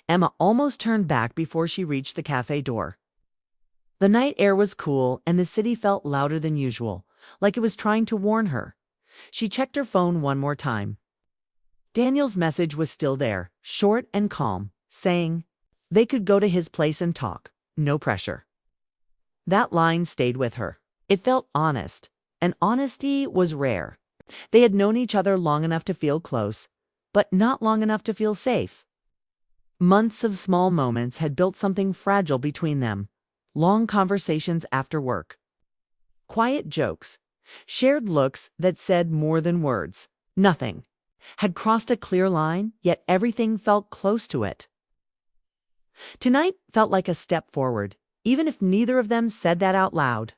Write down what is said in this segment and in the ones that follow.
Emma almost turned back before she reached the cafe door. The night air was cool and the city felt louder than usual, like it was trying to warn her. She checked her phone one more time. Daniel's message was still there, short and calm, saying they could go to his place and talk, no pressure. That line stayed with her. It felt honest, and honesty was rare. They had known each other long enough to feel close, but not long enough to feel safe. Months of small moments had built something fragile between them. Long conversations after work. Quiet jokes. Shared looks that said more than words. Nothing had crossed a clear line, yet everything felt close to it. Tonight felt like a step forward, even if neither of them said that out loud.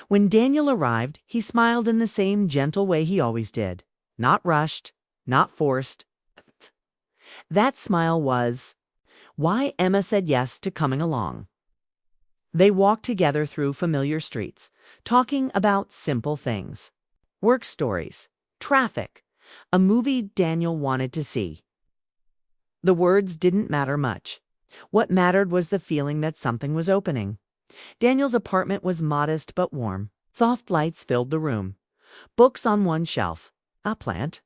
When Daniel arrived, he smiled in the same gentle way he always did. Not rushed, not forced. That smile was why Emma said yes to coming along. They walked together through familiar streets, talking about simple things. Work stories, traffic, a movie Daniel wanted to see. The words didn't matter much. What mattered was the feeling that something was opening. Daniel's apartment was modest but warm. Soft lights filled the room. Books on one shelf. A plant.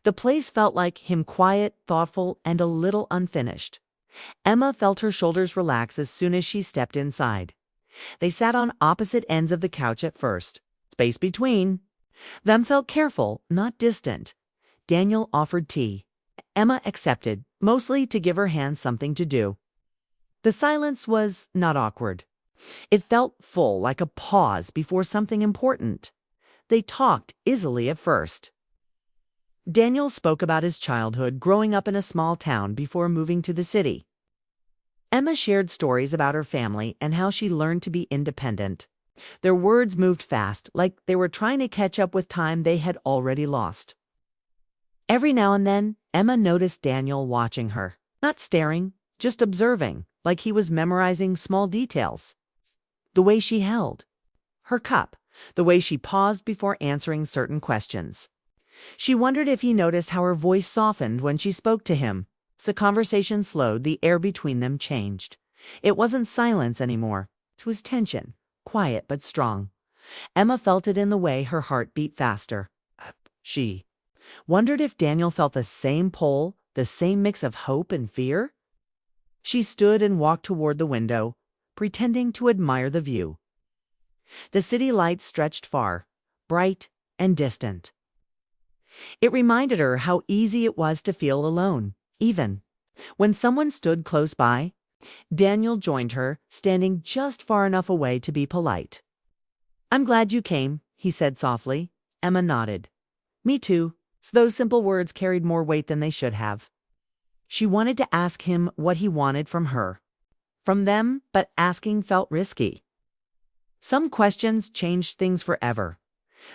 The place felt like him, quiet, thoughtful, and a little unfinished. Emma felt her shoulders relax as soon as she stepped inside. They sat on opposite ends of the couch at first. Space between them felt careful, not distant. Daniel offered tea. Emma accepted, mostly to give her hands something to do. The silence was not awkward. It felt full, like a pause before something important. They talked easily at first. Daniel spoke about his childhood growing up in a small town before moving to the city. Emma shared stories about her family and how she learned to be independent. Their words moved fast, like they were trying to catch up with time they had already lost. Every now and then, Emma noticed Daniel watching her, not staring, just observing, like he was memorizing small details. The way she held her cup, the way she paused before answering certain questions. She wondered if he noticed how her voice softened when she spoke to him. As the conversation slowed, the air between them changed. It wasn't silence anymore. It was tension, quiet but strong. Emma felt it in the way her heart beat faster. She wondered if Daniel felt the same pull, the same mix of hope and fear. She stood and walked toward the window, pretending to admire the view. The city lights stretched far, bright and distant. It reminded her how easy it was to feel alone, even when someone stood close by. Daniel joined her, standing just far enough away to be polite. "I'm glad you came," he said softly. Emma nodded. "Me too." Those simple words carried more weight than they should have. She wanted to ask him what he wanted from her, from them, but asking felt risky. Some questions changed things forever.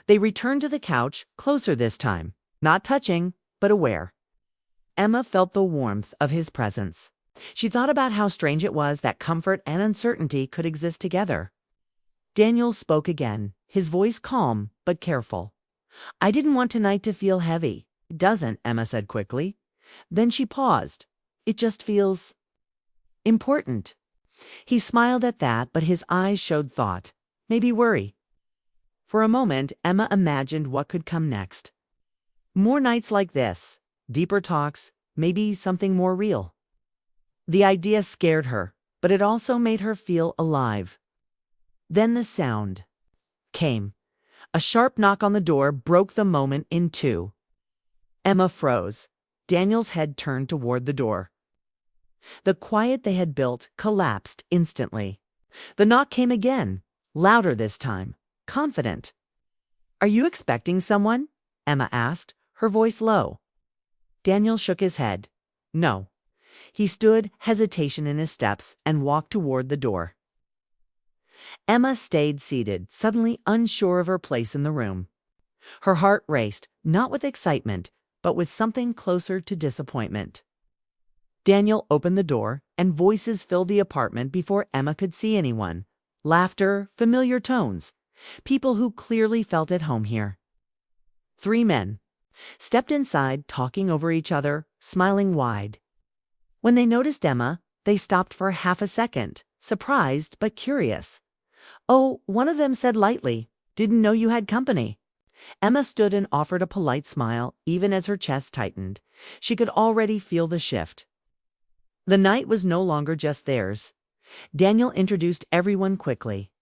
They returned to the couch, closer this time, not touching, but aware. Emma felt the warmth of his presence. She thought about how strange it was that comfort and uncertainty could exist together. Daniel spoke again, his voice calm but careful. "I didn't want tonight to feel heavy." "It doesn't," Emma said quickly. Then she paused. "It just feels important." He smiled at that, but his eyes showed thought, maybe worry. For a moment, Emma imagined what could come next. More nights like this, deeper talks, maybe something more real. The idea scared her, but it also made her feel alive. Then the sound came. A sharp knock on the door broke the moment in two. Emma froze. Daniel's head turned toward the door. The quiet they had built collapsed instantly. The knock came again, louder this time, confident. "Are you expecting someone?" Emma asked, her voice low. Daniel shook his head. "No." He stood, hesitation in his steps, and walked toward the door. Emma stayed seated, suddenly unsure of her place in the room. Her heart raced, not with excitement, but with something closer to disappointment. Daniel opened the door, and voices filled the apartment before Emma could see anyone. Laughter, familiar tones. People who clearly felt at home here. 3 men stepped inside, talking over each other, smiling wide. When they noticed Emma, they stopped for half a second, surprised but curious. "Oh," one of them said lightly, "didn't know you had company." Emma stood and offered a polite smile, even as her chest tightened. She could already feel the shift. The night was no longer just theirs. Daniel introduced everyone quickly.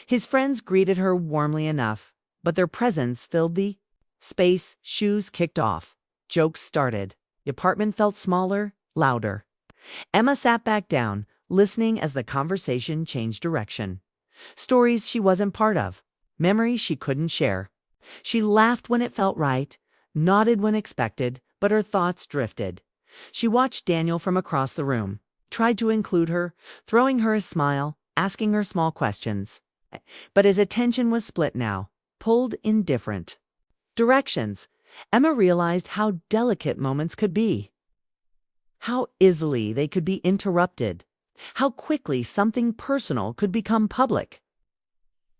His friends greeted her warmly enough, but their presence filled the space. Shoes kicked off. Jokes started. The apartment felt smaller, louder. Emma sat back down, listening as the conversation changed direction. Stories she wasn't part of. Memories she couldn't share. She laughed when it felt right, nodded when expected, but her thoughts drifted. She watched Daniel from across the room, tried to include her, throwing her a smile, asking her small questions. But his attention was split now, pulled in different directions. Emma realized how delicate moments could be. How easily they could be interrupted. How quickly something personal could become public.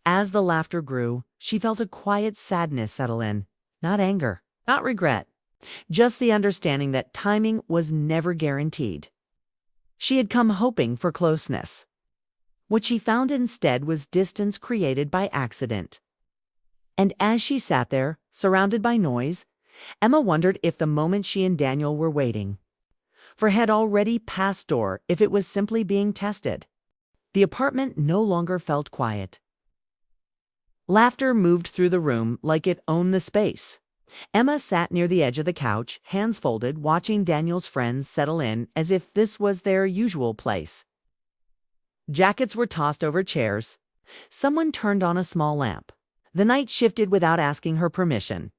As the laughter grew, she felt a quiet sadness settle in. Not anger, not regret, just the understanding that timing was never guaranteed. She had come hoping for closeness. What she found instead was distance created by accident. And as she sat there, surrounded by noise, Emma wondered if the moment she and Daniel were waiting for had already passed, or if it was simply being tested. The apartment no longer felt quiet. Laughter moved through the room like it owned the space. Emma sat near the edge of the couch, hands folded, watching Daniel's friends settle in as if this was their usual place. Jackets were tossed over chairs. Someone turned on a small lamp. The night shifted without asking her permission.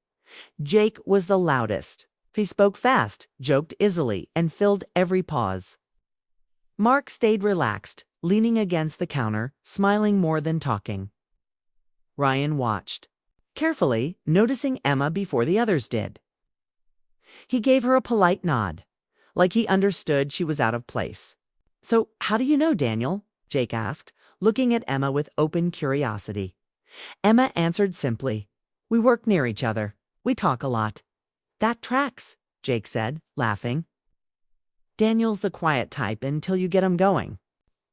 Jake was the loudest. He spoke fast, joked easily, and filled every pause. Mark stayed relaxed, leaning against the counter, smiling more than talking. Ryan watched, carefully, noticing Emma before the others did. He gave her a polite nod, like he understood she was out of place. "So, how do you know Daniel?" Jake asked, looking at Emma with open curiosity. Emma answered simply, "We work near each other. We talk a lot." "That tracks," Jake said, laughing. "Daniel's the quiet type until you get him going."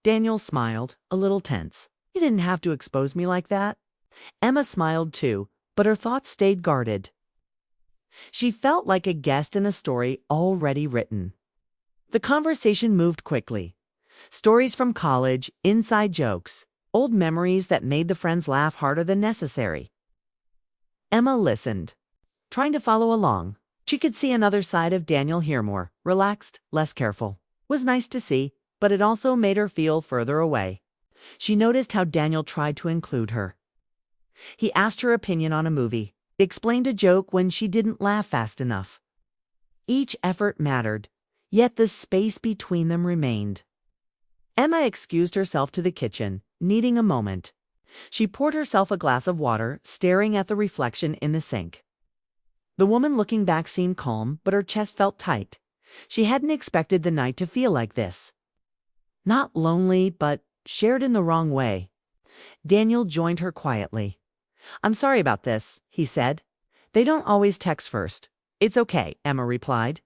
Daniel smiled, a little tense. "You didn't have to expose me like that." Emma smiled too, but her thoughts stayed guarded. She felt like a guest in a story already written. The conversation moved quickly. Stories from college, inside jokes, old memories that made the friends laugh harder than necessary. Emma listened, trying to follow along. She could see another side of Daniel here, more relaxed, less careful. It was nice to see, but it also made her feel further away. She noticed how Daniel tried to include her. He asked her opinion on a movie, explained a joke when she didn't laugh fast enough. Each effort mattered, yet the space between them remained. Emma excused herself to the kitchen, needing a moment. She poured herself a glass of water, staring at the reflection in the sink. The woman looking back seemed calm, but her chest felt tight. She hadn't expected the night to feel like this. Not lonely, but shared in the wrong way. Daniel joined her quietly. "I'm sorry about this," he said. "They don't always text first." "It's okay," Emma replied.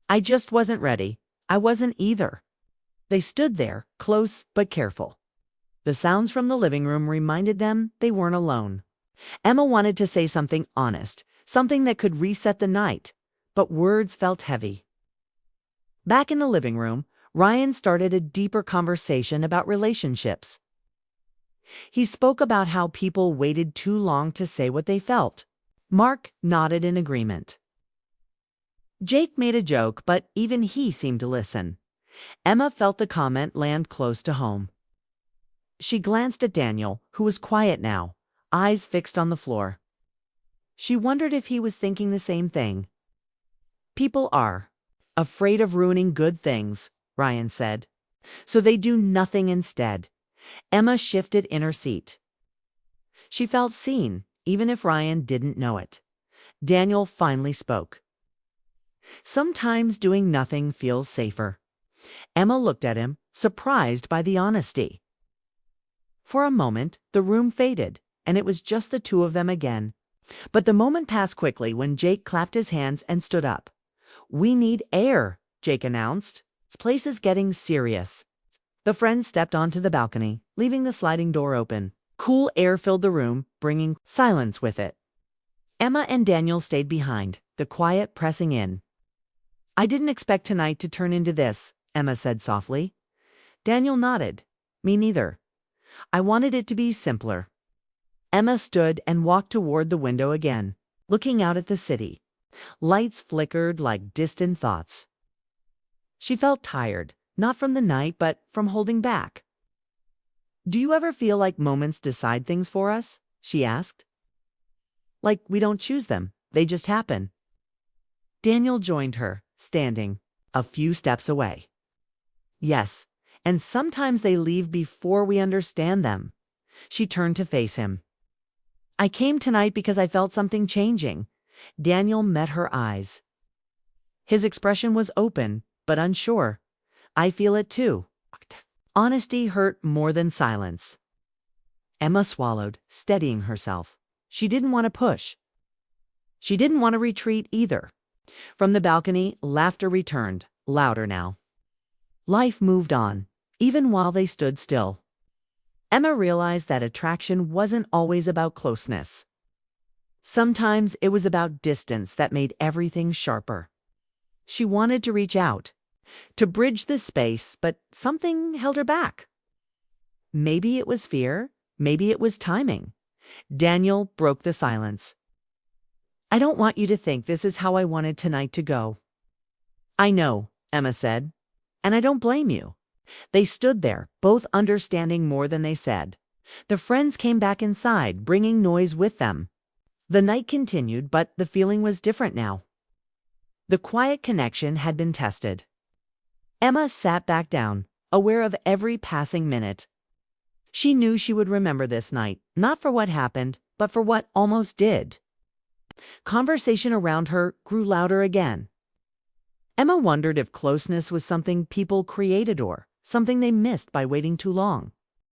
"I just wasn't ready." "I wasn't either." They stood there, close but careful. The sounds from the living room reminded them they weren't alone. Emma wanted to say something honest, something that could reset the night, but words felt heavy. Back in the living room, Ryan started a deeper conversation about relationships. He spoke about how people waited too long to say what they felt. Mark nodded in agreement. Jake made a joke, but even he seemed to listen. Emma felt the comment land close to home. She glanced at Daniel, who was quiet now, eyes fixed on the floor. She wondered if he was thinking the same thing. "People are afraid of ruining good things," Ryan said. "So they do nothing instead." Emma shifted in her seat. She felt seen, even if Ryan didn't know it. Daniel finally spoke. "Sometimes doing nothing feels safer." Emma looked at him, surprised by the honesty. For a moment, the room faded, and it was just the two of them again. But the moment passed quickly when Jake clapped his hands and stood up. "We need air," Jake announced. "This place is getting serious." The friends stepped onto the balcony, leaving the sliding door open. Cool air filled the room, bringing silence with it. Emma and Daniel stayed behind, the quiet pressing in. "I didn't expect tonight to turn into this," Emma said softly. Daniel nodded. "Me neither. I wanted it to be simpler." Emma stood and walked toward the window again, looking out at the city. Lights flickered like distant thoughts. She felt tired, not from the night, but from holding back. "Do you ever feel like moments decide things for us?" she asked. "Like we don't choose them, they just happen." Daniel joined her, standing a few steps away. "Yes, and sometimes they leave before we understand them." She turned to face him. "I came tonight because I felt something changing." Daniel met her eyes. His expression was open, but unsure. "I feel it too." Honesty hurt more than silence. Emma swallowed, steadying herself. She didn't want to push. She didn't want to retreat either. From the balcony, laughter returned, louder now. Life moved on, even while they stood still. Emma realized that attraction wasn't always about closeness. Sometimes it was about distance that made everything sharper. She wanted to reach out, to bridge the space, but something held her back. Maybe it was fear, maybe it was timing. Daniel broke the silence. "I don't want you to think this is how I wanted tonight to go." "I know," Emma said, "and I don't blame you." They stood there, both understanding more than they said. The friends came back inside, bringing noise with them. The night continued, but the feeling was different now. The quiet connection had been tested. Emma sat back down, aware of every passing minute. She knew she would remember this night, not for what happened, but for what almost did. Conversation around her grew louder again. Emma wondered if closeness was something people created or something they missed by waiting too long.